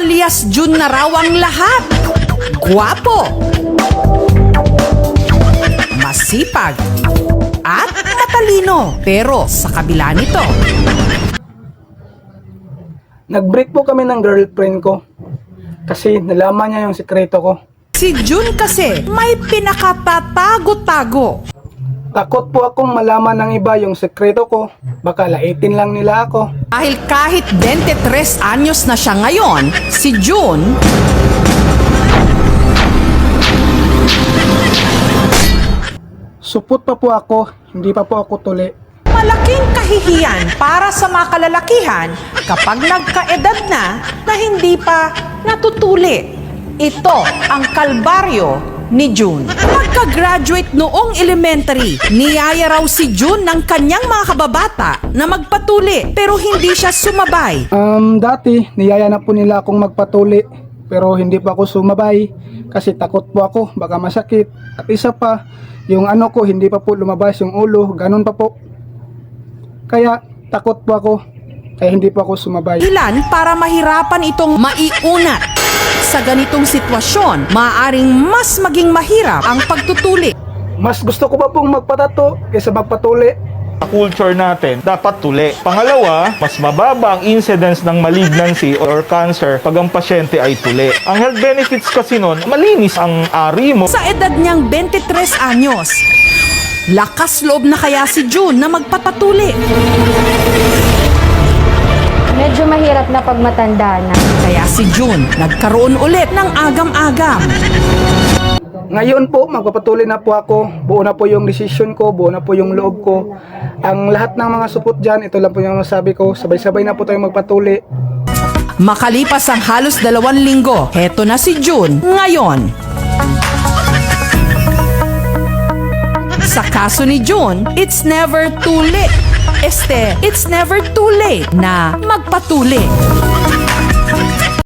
alias Jun na raw ang lahat. Guwapo, masipag, at matalino. Pero sa kabila nito, Nag-break po kami ng girlfriend ko kasi nalaman niya yung sikreto ko. si Jun kasi may pinakatatago-tago. Takot po akong malaman ng iba yung sikreto ko. Baka laitin lang nila ako. Dahil kahit 23 anyos na siya ngayon, si Jun Supot pa po ako, hindi pa po ako tuli. malaking kahihiyan para sa mga kalalakihan kapag nagkaedad na hindi pa natutuli. Ito ang kalbaryo ni Jun. Pagka-graduate noong elementary, niyaya raw si Jun ng kanyang mga kababata na magpatuli pero hindi siya sumabay. Dati, niyaya na po nila akong magpatuli. Pero hindi pa ako sumabay kasi takot po ako, baka masakit. At isa pa, yung ano ko, hindi pa po lumabas yung ulo, ganun pa po. Kaya takot po ako, kaya hindi po ako sumabay. Ilan para mahirapan itong maiunat. Sa ganitong sitwasyon, maaaring mas maging mahirap ang pagtutuli. Mas gusto ko pa pong magpatato kaysa magpatuli. Sa culture natin, dapat tuli. Pangalawa, mas mababa ang incidence ng malignancy or cancer pag ang pasyente ay tuli. Ang health benefits kasi nun, malinis ang ari mo. Sa edad niyang 23 anyos, lakas loob na kaya si Jun na magpapatuli. Medyo mahirap na pag matanda na. Kaya si Jun nagkaroon ulit ng agam-agam. Ngayon po, magpapatuloy na po ako. Buo na po yung decision ko, buo na po yung loob ko. Ang lahat ng mga supot dyan, ito lang po yung masabi ko. Sabay-sabay na po tayo magpatuli. Makalipas ang halos 2 linggo, heto na si Jun ngayon. Sa kaso ni Jun, it's never too late. It's never too late na magpatuli.